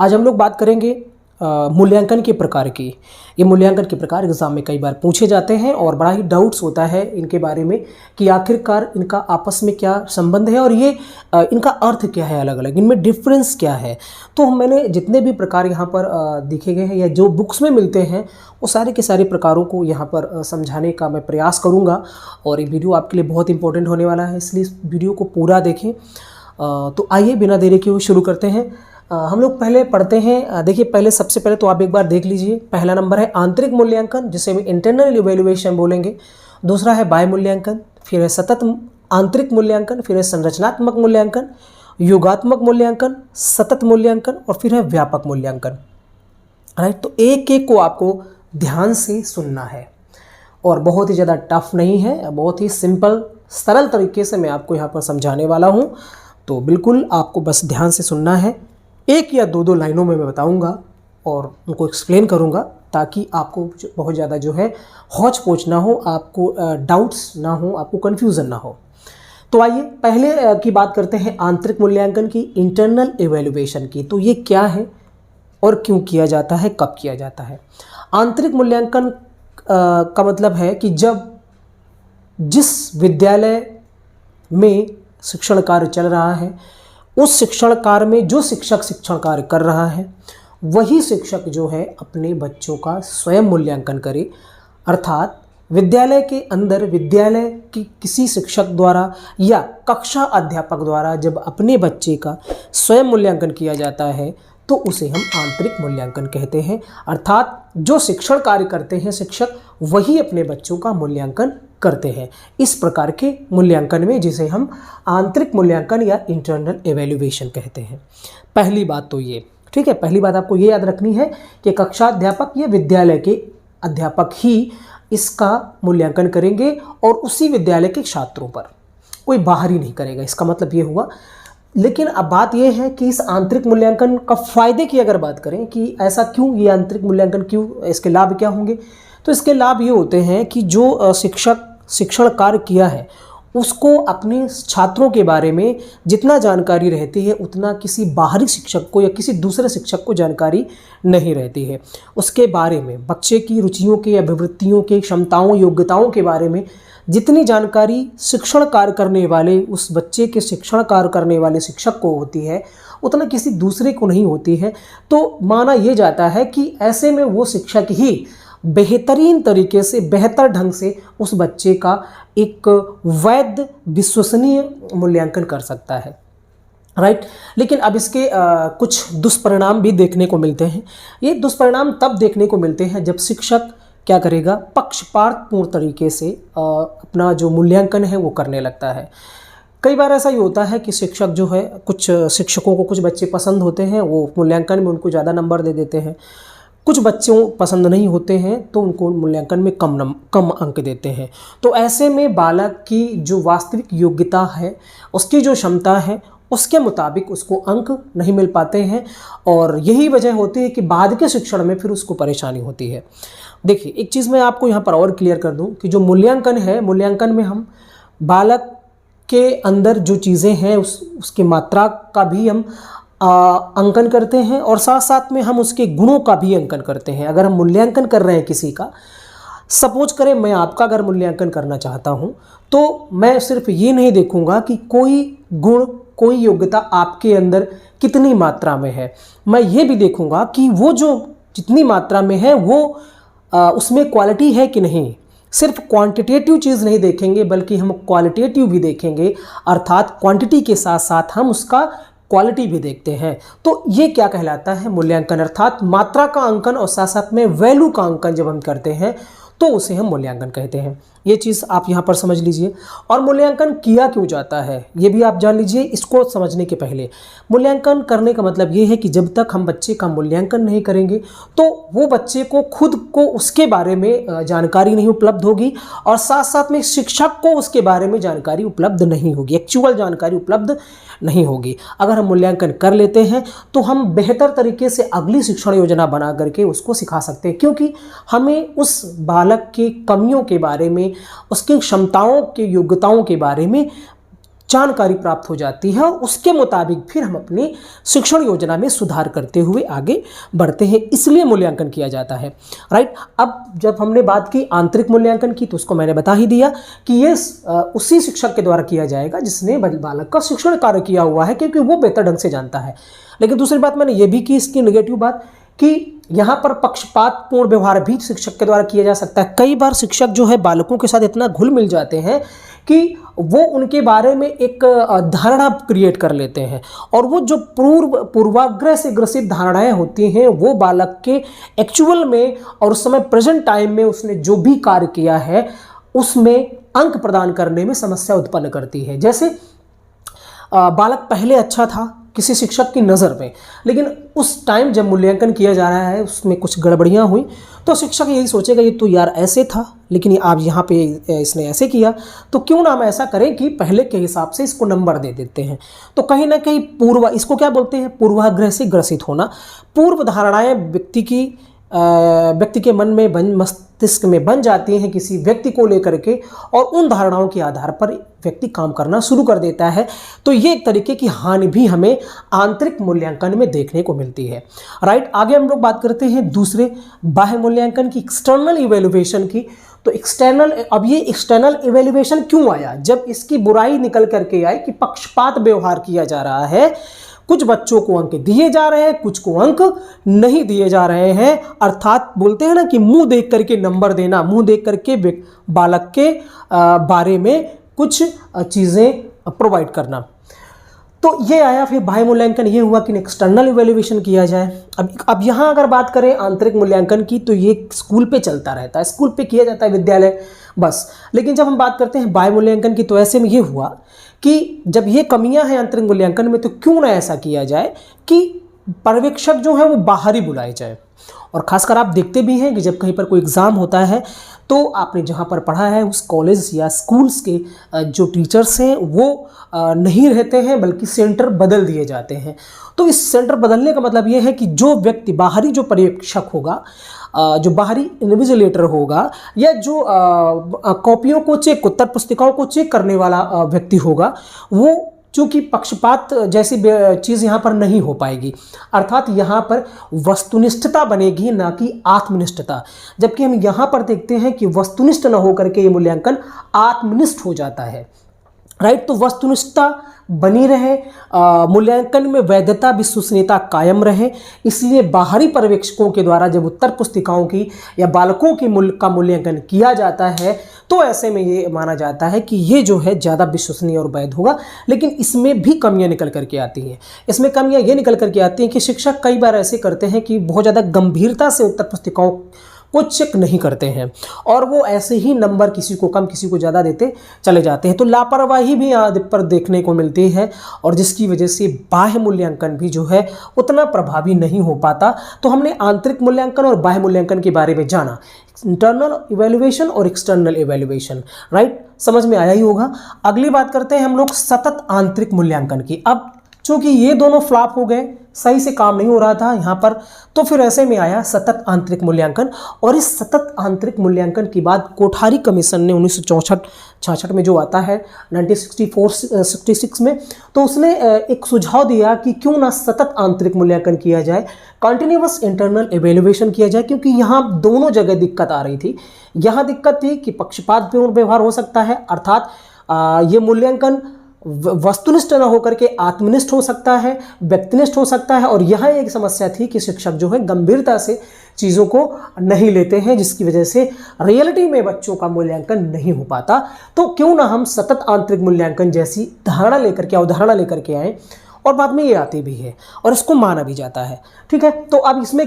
आज हम लोग बात करेंगे मूल्यांकन के प्रकार की। ये मूल्यांकन के प्रकार एग्ज़ाम में कई बार पूछे जाते हैं और बड़ा ही डाउट्स होता है इनके बारे में कि आखिरकार इनका आपस में क्या संबंध है और ये इनका अर्थ क्या है, अलग अलग इनमें डिफरेंस क्या है। तो मैंने जितने भी प्रकार यहाँ पर दिखे गए हैं या जो बुक्स में मिलते हैं वो सारे के सारे प्रकारों को यहाँ पर समझाने का मैं प्रयास करूँगा और ये वीडियो आपके लिए बहुत इंपॉर्टेंट होने वाला है, इसलिए इस वीडियो को पूरा देखें। तो आइए बिना देरी के हुए शुरू करते हैं। हम लोग पहले पढ़ते हैं। देखिए पहले सबसे पहले तो आप एक बार देख लीजिए। पहला नंबर है आंतरिक मूल्यांकन, जिसे हम इंटरनल इवैल्यूएशन बोलेंगे। दूसरा है बाह्य मूल्यांकन, फिर है सतत आंतरिक मूल्यांकन, फिर है संरचनात्मक मूल्यांकन, योगात्मक मूल्यांकन, सतत मूल्यांकन और फिर है व्यापक मूल्यांकन। राइट, तो एक एक को आपको ध्यान से सुनना है और बहुत ही ज़्यादा टफ नहीं है, बहुत ही सिंपल सरल तरीके से मैं आपको यहाँ पर समझाने वाला हूँ। तो बिल्कुल आपको बस ध्यान से सुनना है। एक या दो लाइनों में मैं बताऊंगा और उनको एक्सप्लेन करूंगा ताकि आपको बहुत ज़्यादा जो है हौच पौच ना हो, आपको डाउट्स ना हो, आपको कन्फ्यूज़न ना हो। तो आइए पहले की बात करते हैं आंतरिक मूल्यांकन की, इंटरनल इवैल्यूएशन की। तो ये क्या है और क्यों किया जाता है, कब किया जाता है। आंतरिक मूल्यांकन का मतलब है कि जब जिस विद्यालय में शिक्षण कार्य चल रहा है उस शिक्षण कार्य में जो शिक्षक शिक्षण कार्य कर रहा है वही शिक्षक जो है अपने बच्चों का स्वयं मूल्यांकन करे। अर्थात विद्यालय के अंदर विद्यालय की किसी शिक्षक द्वारा या कक्षा अध्यापक द्वारा जब अपने बच्चे का स्वयं मूल्यांकन किया जाता है तो उसे हम आंतरिक मूल्यांकन कहते हैं। अर्थात जो शिक्षण कार्य करते हैं शिक्षक वही अपने बच्चों का मूल्यांकन करते हैं। इस प्रकार के मूल्यांकन में जिसे हम आंतरिक मूल्यांकन या इंटरनल इवैल्यूएशन कहते हैं। पहली बात तो ये, ठीक है, पहली बात आपको ये याद रखनी है कि कक्षा अध्यापक या विद्यालय के अध्यापक ही इसका मूल्यांकन करेंगे और उसी विद्यालय के छात्रों पर, कोई बाहरी नहीं करेगा। इसका मतलब ये हुआ। लेकिन अब बात यह है कि इस आंतरिक मूल्यांकन का फ़ायदे की अगर बात करें कि ऐसा क्यों, ये आंतरिक मूल्यांकन क्यों, इसके लाभ क्या होंगे, तो इसके लाभ ये होते हैं कि जो शिक्षक शिक्षण कार्य किया है उसको अपने छात्रों के बारे में जितना जानकारी रहती है उतना किसी बाहरी शिक्षक को या किसी दूसरे शिक्षक को जानकारी नहीं रहती है। उसके बारे में बच्चे की रुचियों के, अभिवृत्तियों के, क्षमताओं, योग्यताओं के बारे में जितनी जानकारी शिक्षण कार्य करने वाले, उस बच्चे के शिक्षण कार्य करने वाले शिक्षक को होती है उतना किसी दूसरे को नहीं होती है। तो माना यह जाता है कि ऐसे में वो शिक्षक ही बेहतरीन तरीके से, बेहतर ढंग से उस बच्चे का एक वैध विश्वसनीय मूल्यांकन कर सकता है। राइट, लेकिन अब इसके कुछ दुष्परिणाम भी देखने को मिलते हैं। ये दुष्परिणाम तब देखने को मिलते हैं जब शिक्षक क्या करेगा, पक्षपातपूर्ण तरीके से अपना जो मूल्यांकन है वो करने लगता है। कई बार ऐसा ही होता है कि शिक्षक जो है, कुछ शिक्षकों को कुछ बच्चे पसंद होते हैं, वो मूल्यांकन में उनको ज़्यादा नंबर दे देते हैं। कुछ बच्चों पसंद नहीं होते हैं तो उनको मूल्यांकन में कम अंक देते हैं। तो ऐसे में बालक की जो वास्तविक योग्यता है, उसकी जो क्षमता है, उसके मुताबिक उसको अंक नहीं मिल पाते हैं और यही वजह होती है कि बाद के शिक्षण में फिर उसको परेशानी होती है। देखिए एक चीज़ मैं आपको यहाँ पर और क्लियर कर दूँ कि जो मूल्यांकन है, मूल्यांकन में हम बालक के अंदर जो चीज़ें हैं उसकी मात्रा का भी हम अंकन करते हैं और साथ साथ में हम उसके गुणों का भी अंकन करते हैं। अगर हम मूल्यांकन कर रहे हैं किसी का, सपोज करें मैं आपका अगर मूल्यांकन करना चाहता हूं तो मैं सिर्फ ये नहीं देखूंगा कि कोई गुण, कोई योग्यता आपके अंदर कितनी मात्रा में है, मैं ये भी देखूंगा कि वो जो जितनी मात्रा में है वो उसमें क्वालिटी है कि नहीं। सिर्फ क्वांटिटेटिव चीज़ नहीं देखेंगे बल्कि हम क्वालिटेटिव भी देखेंगे, अर्थात क्वांटिटी के साथ साथ हम उसका क्वालिटी भी देखते हैं। तो ये क्या कहलाता है, मूल्यांकन। अर्थात मात्रा का अंकन और साथ साथ में वैल्यू का अंकन जब हम करते हैं तो उसे हम मूल्यांकन कहते हैं। ये चीज़ आप यहाँ पर समझ लीजिए। और मूल्यांकन किया क्यों जाता है ये भी आप जान लीजिए। इसको समझने के पहले मूल्यांकन करने का मतलब ये है कि जब तक हम बच्चे का मूल्यांकन नहीं करेंगे तो वो बच्चे को खुद को उसके बारे में जानकारी नहीं उपलब्ध होगी और साथ साथ में शिक्षक को उसके बारे में जानकारी उपलब्ध नहीं होगी, एक्चुअल जानकारी उपलब्ध नहीं होगी। अगर हम मूल्यांकन कर लेते हैं तो हम बेहतर तरीके से अगली शिक्षण योजना बना करके उसको सिखा सकते हैं, क्योंकि हमें उस बालक की कमियों के बारे में, उसकी क्षमताओं के, योग्यताओं के बारे में जानकारी प्राप्त हो जाती है और उसके मुताबिक फिर हम अपनी शिक्षण योजना में सुधार करते हुए आगे बढ़ते हैं, इसलिए मूल्यांकन किया जाता है। राइट। अब जब हमने बात की आंतरिक मूल्यांकन की, तो उसको मैंने बता ही दिया कि ये उसी शिक्षक के द्वारा किया जाएगा जिसने बालक का शिक्षण कार्य किया हुआ है, क्योंकि वो बेहतर ढंग से जानता है। लेकिन दूसरी बात मैंने ये भी की, इसकी नेगेटिव बात, कि यहाँ पर पक्षपातपूर्ण व्यवहार भी शिक्षक के द्वारा किया जा सकता है। कई बार शिक्षक जो है बालकों के साथ इतना घुल मिल जाते हैं कि वो उनके बारे में एक धारणा क्रिएट कर लेते हैं, और वो जो पूर्वाग्रह से ग्रसित धारणाएं होती हैं वो बालक के एक्चुअल में और उस समय प्रेजेंट टाइम में उसने जो भी कार्य किया है उसमें अंक प्रदान करने में समस्या उत्पन्न करती है। जैसे बालक पहले अच्छा था किसी शिक्षक की नज़र में, लेकिन उस टाइम जब मूल्यांकन किया जा रहा है उसमें कुछ गड़बड़ियाँ हुई, तो शिक्षक यही सोचेगा ये तो यार ऐसे था, लेकिन आप यहाँ पे इसने ऐसे किया, तो क्यों ना हम ऐसा करें कि पहले के हिसाब से इसको नंबर दे देते हैं। तो कहीं ना कहीं इसको क्या बोलते हैं, पूर्वाग्रह से ग्रसित होना। पूर्व धारणाएं व्यक्ति के मन में मस्तिष्क में बन जाती हैं किसी व्यक्ति को लेकर के, और उन धारणाओं के आधार पर व्यक्ति काम करना शुरू कर देता है। तो ये एक तरीके की हानि भी हमें आंतरिक मूल्यांकन में देखने को मिलती है। राइट। आगे हम लोग बात करते हैं दूसरे बाह्य मूल्यांकन की, एक्सटर्नल इवेल्युएशन की। तो अब ये एक्सटर्नल इवेल्युएशन क्यों आया? जब इसकी बुराई निकल करके आई कि पक्षपात व्यवहार किया जा रहा है, कुछ बच्चों को अंक दिए जा रहे हैं, कुछ को अंक नहीं दिए जा रहे हैं। अर्थात बोलते हैं ना कि मुंह देख करके नंबर देना, मुंह देख करके बालक के बारे में कुछ चीज़ें प्रोवाइड करना। तो ये आया। फिर बाह्य मूल्यांकन ये हुआ कि एक्सटर्नल इवेल्युएशन किया जाए। अब यहाँ अगर बात करें आंतरिक मूल्यांकन की, तो ये स्कूल पे चलता रहता है, स्कूल पे किया जाता है, विद्यालय बस। लेकिन जब हम बात करते हैं बाह्य मूल्यांकन की, तो ऐसे में ये हुआ कि जब ये कमियां हैं आंतरिक मूल्यांकन में, तो क्यों ना ऐसा किया जाए कि पर्यवेक्षक जो है वो बाहर ही बुलाए जाए। और खासकर आप देखते भी हैं कि जब कहीं पर कोई एग्ज़ाम होता है, तो आपने जहाँ पर पढ़ा है उस कॉलेज या स्कूल्स के जो टीचर्स हैं वो नहीं रहते हैं, बल्कि सेंटर बदल दिए जाते हैं। तो इस सेंटर बदलने का मतलब ये है कि जो व्यक्ति बाहरी जो पर्यवेक्षक होगा, जो बाहरी इन्विजिलेटर होगा, या जो कॉपियों को चेक, उत्तर पुस्तिकाओं को चेक करने वाला व्यक्ति होगा, वो चूँकि पक्षपात जैसी चीज़ यहाँ पर नहीं हो पाएगी। अर्थात यहाँ पर वस्तुनिष्ठता बनेगी, ना कि आत्मनिष्ठता। जबकि हम यहाँ पर देखते हैं कि वस्तुनिष्ठ न होकर के ये मूल्यांकन आत्मनिष्ठ हो जाता है। राइट। तो वस्तुनिष्ठता बनी रहे, मूल्यांकन में वैधता विश्वसनीयता कायम रहे, इसलिए बाहरी पर्यवेक्षकों के द्वारा जब उत्तर पुस्तिकाओं की या बालकों की का मूल्यांकन किया जाता है, तो ऐसे में ये माना जाता है कि ये जो है ज़्यादा विश्वसनीय और वैध होगा। लेकिन इसमें भी कमियां निकल करके आती हैं। इसमें कमियां ये निकल करके आती हैं कि शिक्षक कई बार ऐसे करते हैं कि बहुत ज़्यादा गंभीरता से उत्तर पुस्तिकाओं को चेक नहीं करते हैं, और वो ऐसे ही नंबर किसी को कम किसी को ज़्यादा देते चले जाते हैं। तो लापरवाही भी यहाँ पर देखने को मिलती है, और जिसकी वजह से बाह्य मूल्यांकन भी जो है उतना प्रभावी नहीं हो पाता। तो हमने आंतरिक मूल्यांकन और बाह्य मूल्यांकन के बारे में जाना, इंटरनल इवैल्यूएशन और एक्सटर्नल इवैल्यूएशन। राइट। समझ में आया ही होगा। अगली बात करते हैं हम लोग सतत आंतरिक मूल्यांकन की। अब चूँकि ये दोनों फ्लॉप हो गए, सही से काम नहीं हो रहा था यहाँ पर, तो फिर ऐसे में आया सतत आंतरिक मूल्यांकन। और इस सतत आंतरिक मूल्यांकन की बात कोठारी कमीशन ने 1964-66 में जो आता है 1964-66 में, तो उसने एक सुझाव दिया कि क्यों ना सतत आंतरिक मूल्यांकन किया जाए, कंटिन्यूअस इंटरनल इवैल्यूएशन किया जाए। क्योंकि यहाँ दोनों जगह दिक्कत आ रही थी। यहाँ दिक्कत थी कि पक्षपातपूर्ण व्यवहार हो सकता है, अर्थात ये मूल्यांकन वस्तुनिष्ठ न होकर के आत्मनिष्ठ हो सकता है, व्यक्तिनिष्ठ हो सकता है। और यह एक समस्या थी कि शिक्षक जो है गंभीरता से चीज़ों को नहीं लेते हैं, जिसकी वजह से रियलिटी में बच्चों का मूल्यांकन नहीं हो पाता। तो क्यों ना हम सतत आंतरिक मूल्यांकन जैसी धारणा लेकर के, अवधारणा लेकर के आए, और बाद में ये आती भी है और इसको माना भी जाता है। ठीक है। तो अब इसमें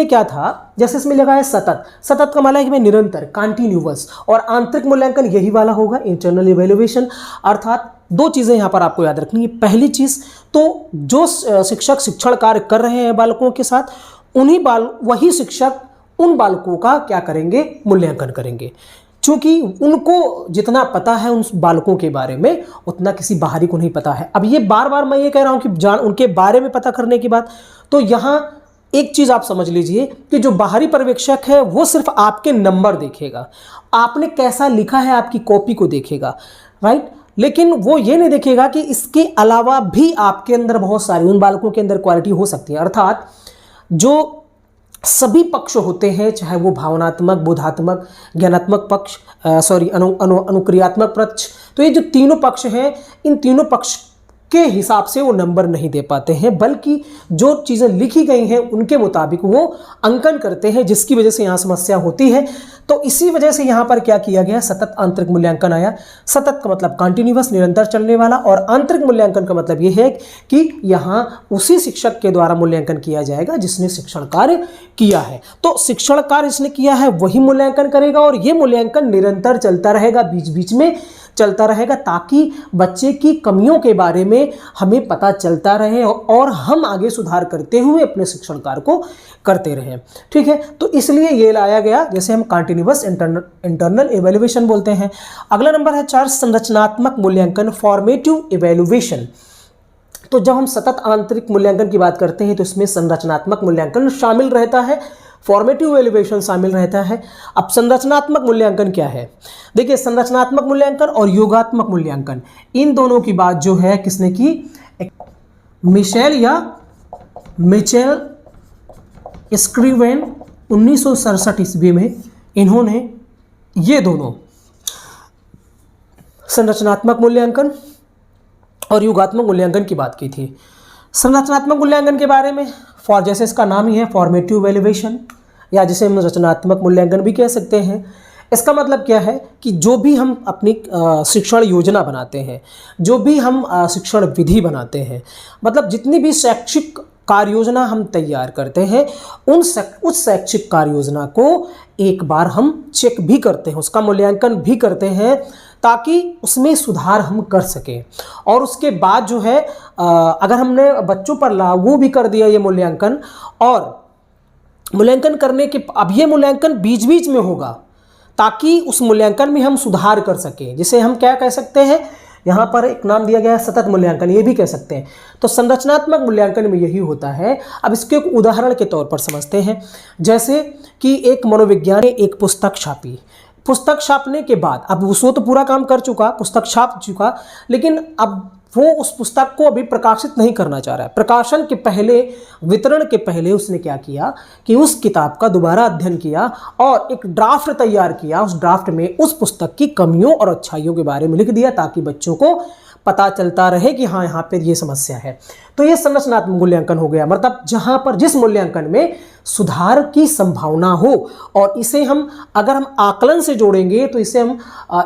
क्या था, जैसे इसमें लगा है सतत। सतत का मतलब है कि निरंतर, कंटिन्यूअस। और आंतरिक मूल्यांकन यही वाला होगा, इंटरनल इवैल्यूएशन। अर्थात दो चीज़ें यहाँ पर आपको याद रखनी है। पहली चीज़ तो जो शिक्षक शिक्षण कार्य कर रहे हैं बालकों के साथ, वही शिक्षक उन बालकों का क्या करेंगे, मूल्यांकन करेंगे। चूँकि उनको जितना पता है उन बालकों के बारे में, उतना किसी बाहरी को नहीं पता है। अब ये बार बार मैं ये कह रहा हूँ कि उनके बारे में पता करने की बात, तो यहाँ एक चीज़ आप समझ लीजिए कि जो बाहरी पर्यवेक्षक है वो सिर्फ आपके नंबर देखेगा, आपने कैसा लिखा है आपकी कॉपी को देखेगा। राइट। लेकिन वो ये नहीं देखेगा कि इसके अलावा भी आपके अंदर बहुत सारी उन बालकों के अंदर क्वालिटी हो सकती है। अर्थात जो सभी पक्ष होते हैं, चाहे वो भावनात्मक, बोधात्मक, ज्ञानात्मक पक्ष, अनुक्रियात्मक पक्ष, तो ये जो तीनों पक्ष हैं, इन तीनों पक्ष के हिसाब से वो नंबर नहीं दे पाते हैं, बल्कि जो चीज़ें लिखी गई हैं उनके मुताबिक वो अंकन करते हैं, जिसकी वजह से यहाँ समस्या होती है। तो इसी वजह से यहाँ पर क्या किया गया, सतत आंतरिक मूल्यांकन आया। सतत का मतलब कंटिन्यूअस, निरंतर चलने वाला, और आंतरिक मूल्यांकन का मतलब ये है कि यहाँ उसी शिक्षक के द्वारा मूल्यांकन किया जाएगा जिसने शिक्षण कार्य किया है। तो शिक्षण कार्य जिसने किया है वही मूल्यांकन करेगा, और ये मूल्यांकन निरंतर चलता रहेगा, बीच बीच में चलता रहेगा, ताकि बच्चे की कमियों के बारे में हमें पता चलता रहे और हम आगे सुधार करते हुए अपने शिक्षण कार्य को करते रहें। ठीक है, तो इसलिए ये लाया गया, जैसे हम कंटिन्यूअस इंटरनल इवैल्यूएशन बोलते हैं। अगला नंबर है 4, संरचनात्मक मूल्यांकन, फॉर्मेटिव इवैल्यूएशन। तो जब हम सतत आंतरिक मूल्यांकन की बात करते हैं तो इसमें संरचनात्मक मूल्यांकन शामिल रहता है, फॉर्मेटिव इवैल्यूएशन शामिल रहता है। अब संरचनात्मक मूल्यांकन क्या है? देखिए, संरचनात्मक मूल्यांकन और योगात्मक मूल्यांकन, इन दोनों की बात जो है किसने की, मिचेल स्क्रीवेन 1967 ईस्वी में इन्होंने ये दोनों संरचनात्मक मूल्यांकन और योगात्मक मूल्यांकन की बात की थी। संरचनात्मक मूल्यांकन के बारे में जैसे इसका नाम ही है फॉर्मेटिव इवैल्यूएशन, या जिसे हम रचनात्मक मूल्यांकन भी कह सकते हैं। इसका मतलब क्या है कि जो भी हम अपनी शिक्षण योजना बनाते हैं, जो भी हम शिक्षण विधि बनाते हैं, मतलब जितनी भी शैक्षिक कार्य योजना हम तैयार करते हैं, उस शैक्षिक कार्य योजना को एक बार हम चेक भी करते हैं, उसका मूल्यांकन भी करते हैं, ताकि उसमें सुधार हम कर सकें। और उसके बाद जो है अगर हमने बच्चों पर लागू भी कर दिया ये मूल्यांकन, और मूल्यांकन करने के अब ये मूल्यांकन बीच बीच में होगा, ताकि उस मूल्यांकन में हम सुधार कर सकें, जिसे हम क्या कह सकते हैं, यहाँ पर एक नाम दिया गया है सतत मूल्यांकन, ये भी कह सकते हैं। तो संरचनात्मक मूल्यांकन में यही होता है। अब इसके एक उदाहरण के तौर पर समझते हैं, जैसे कि एक मनोविज्ञान ने एक पुस्तक छापी। पुस्तक छापने के बाद अब वो तो पूरा काम कर चुका, पुस्तक छाप चुका, लेकिन अब वो उस पुस्तक को अभी प्रकाशित नहीं करना चाह रहा है। प्रकाशन के पहले, वितरण के पहले उसने क्या किया कि उस किताब का दोबारा अध्ययन किया और एक ड्राफ्ट तैयार किया। उस ड्राफ्ट में उस पुस्तक की कमियों और अच्छाइयों के बारे में लिख दिया, ताकि बच्चों को पता चलता रहे कि हाँ, यहाँ पे ये समस्या है। तो ये संरचनात्मक मूल्यांकन हो गया, मतलब जहाँ पर जिस मूल्यांकन में सुधार की संभावना हो, और इसे हम अगर हम आकलन से जोड़ेंगे तो इसे हम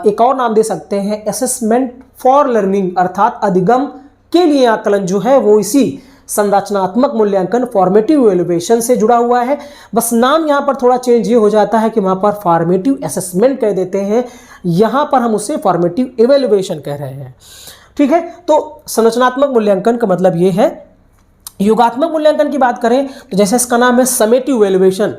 एक और नाम दे सकते हैं, असेसमेंट फॉर लर्निंग, अर्थात अधिगम के लिए आकलन जो है वो इसी संरचनात्मक मूल्यांकन, फॉर्मेटिव इवैल्यूएशन से जुड़ा हुआ है। बस नाम यहाँ पर थोड़ा चेंज ये हो जाता है कि वहाँ पर फॉर्मेटिव असेसमेंट कह देते हैं, यहाँ पर हम उसे फॉर्मेटिव इवैल्यूएशन कह रहे हैं। ठीक है, तो संरचनात्मक मूल्यांकन का मतलब ये है। योगात्मक मूल्यांकन की बात करें तो जैसे इसका नाम है समेटिव इवैल्यूएशन।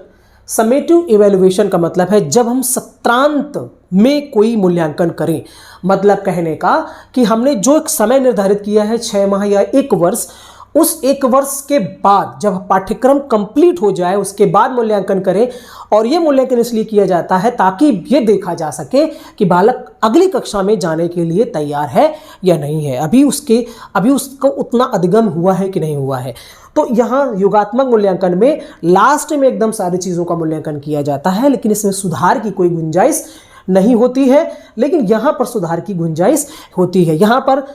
समेटिव इवैल्यूएशन का मतलब है जब हम सत्रांत में कोई मूल्यांकन करें, मतलब कहने का कि हमने जो एक समय निर्धारित किया है 6 माह या 1 वर्ष, उस 1 वर्ष के बाद जब पाठ्यक्रम कंप्लीट हो जाए उसके बाद मूल्यांकन करें। और ये मूल्यांकन इसलिए किया जाता है ताकि ये देखा जा सके कि बालक अगली कक्षा में जाने के लिए तैयार है या नहीं है, अभी उसको उतना अधिगम हुआ है कि नहीं हुआ है। तो यहाँ योगात्मक मूल्यांकन में लास्ट में एकदम सारी चीज़ों का मूल्यांकन किया जाता है, लेकिन इसमें सुधार की कोई गुंजाइश नहीं होती है। लेकिन यहाँ पर सुधार की गुंजाइश होती है। यहाँ पर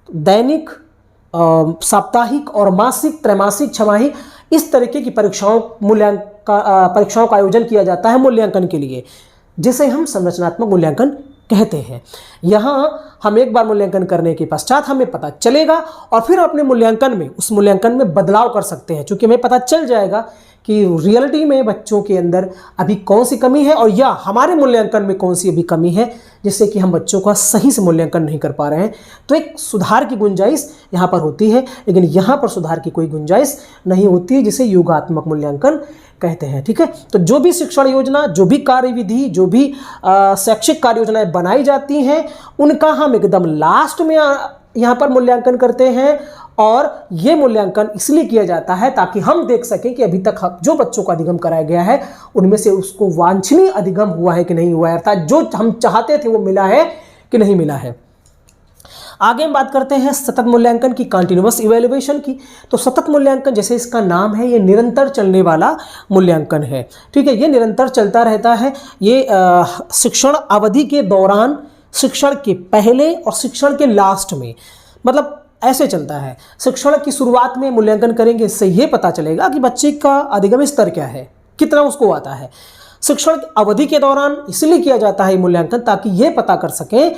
दैनिक, साप्ताहिक और मासिक, त्रैमासिक, छमाही, इस तरीके की परीक्षाओं का आयोजन किया जाता है मूल्यांकन के लिए, जिसे हम संरचनात्मक मूल्यांकन कहते हैं। यहाँ हम एक बार मूल्यांकन करने के पश्चात हमें पता चलेगा और फिर अपने उस मूल्यांकन में बदलाव कर सकते हैं, क्योंकि हमें पता चल जाएगा कि रियलिटी में बच्चों के अंदर अभी कौन सी कमी है और या हमारे मूल्यांकन में कौन सी अभी कमी है, जिससे कि हम बच्चों का सही से मूल्यांकन नहीं कर पा रहे हैं। तो एक सुधार की गुंजाइश यहाँ पर होती है, लेकिन यहाँ पर सुधार की कोई गुंजाइश नहीं होती है, जिसे योगात्मक मूल्यांकन कहते हैं। ठीक है, तो जो भी शिक्षण योजना, जो भी कार्यविधि, जो भी शैक्षिक कार्य योजनाएं बनाई जाती हैं, उनका हम एकदम लास्ट में यहाँ पर मूल्यांकन करते हैं। और ये मूल्यांकन इसलिए किया जाता है ताकि हम देख सकें कि अभी तक जो बच्चों का अधिगम कराया गया है उनमें से उसको वांछनीय अधिगम हुआ है कि नहीं हुआ है, अर्थात जो हम चाहते थे वो मिला है कि नहीं मिला है। आगे हम बात करते हैं सतत मूल्यांकन की, कंटिन्यूअस इवैल्यूएशन की। तो सतत मूल्यांकन, जैसे इसका नाम है, ये निरंतर चलने वाला मूल्यांकन है। ठीक है, ये निरंतर चलता रहता है। ये शिक्षण अवधि के दौरान, शिक्षण के पहले और शिक्षण के लास्ट में, मतलब ऐसे चलता है। शिक्षण की शुरुआत में मूल्यांकन करेंगे, इससे ये पता चलेगा कि बच्चे का अधिगम स्तर क्या है, कितना उसको आता है। शिक्षण अवधि के दौरान इसलिए किया जाता है मूल्यांकन, ताकि ये पता कर सकें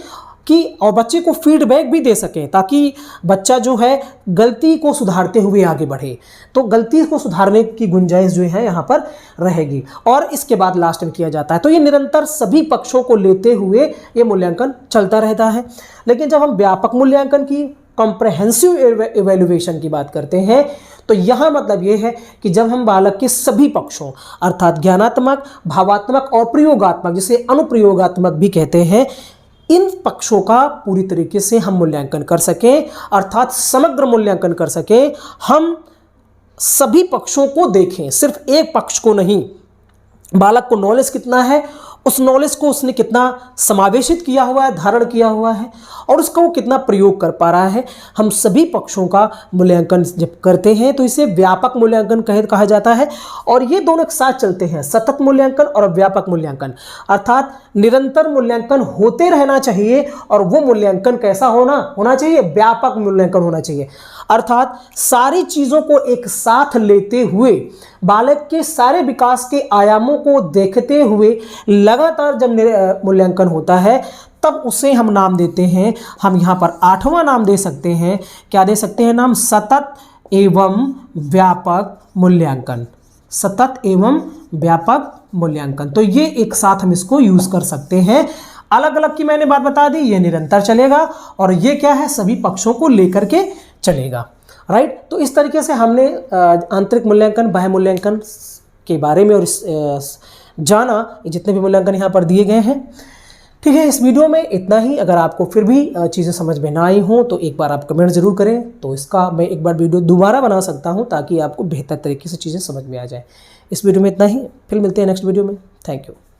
कि, और बच्चे को फीडबैक भी दे सकें, ताकि बच्चा जो है गलती को सुधारते हुए आगे बढ़े। तो गलती को सुधारने की गुंजाइश जो है यहाँ पर रहेगी, और इसके बाद लास्ट में किया जाता है। तो ये निरंतर सभी पक्षों को लेते हुए ये मूल्यांकन चलता रहता है। लेकिन जब हम व्यापक मूल्यांकन की, कॉम्प्रहेंसिव इवैल्यूएशन की बात करते हैं, तो यहाँ मतलब ये है कि जब हम बालक के सभी पक्षों, अर्थात ज्ञानात्मक, भावात्मक और प्रयोगात्मक, जिसे अनुप्रयोगात्मक भी कहते हैं, इन पक्षों का पूरी तरीके से हम मूल्यांकन कर सकें, अर्थात समग्र मूल्यांकन कर सकें। हम सभी पक्षों को देखें, सिर्फ एक पक्ष को नहीं। बालक को नॉलेज कितना है, उस नॉलेज को उसने कितना समावेशित किया हुआ है, धारण किया हुआ है, और उसका वो कितना प्रयोग कर पा रहा है। हम सभी पक्षों का मूल्यांकन जब करते हैं तो इसे व्यापक मूल्यांकन कहा जाता है। और ये दोनों एक साथ चलते हैं, सतत मूल्यांकन और व्यापक मूल्यांकन, अर्थात निरंतर मूल्यांकन होते रहना चाहिए। और वो मूल्यांकन कैसा होना चाहिए? व्यापक मूल्यांकन होना चाहिए, अर्थात सारी चीज़ों को एक साथ लेते हुए, बालक के सारे विकास के आयामों को देखते हुए लगातार जब मूल्यांकन होता है, तब उसे हम नाम देते हैं, हम यहाँ पर 8वां नाम दे सकते हैं। क्या दे सकते हैं नाम? सतत एवं व्यापक मूल्यांकन। सतत एवं व्यापक मूल्यांकन। तो ये एक साथ हम इसको यूज कर सकते हैं। अलग अलग की मैंने बात बता दी, ये निरंतर चलेगा, और ये क्या है? सभी पक्षों को लेकर के चलेगा। राइट। तो इस तरीके से हमने आंतरिक मूल्यांकन, बाह्य मूल्यांकन के बारे में और जाना, जितने भी मूल्यांकन यहाँ पर दिए गए हैं। ठीक है, इस वीडियो में इतना ही। अगर आपको फिर भी चीज़ें समझ में ना आई हों तो एक बार आप कमेंट ज़रूर करें, तो इसका मैं एक बार वीडियो दोबारा बना सकता हूं, ताकि आपको बेहतर तरीके से चीज़ें समझ में आ जाए। इस वीडियो में इतना ही, फिर मिलते हैं नेक्स्ट वीडियो में। Thank you.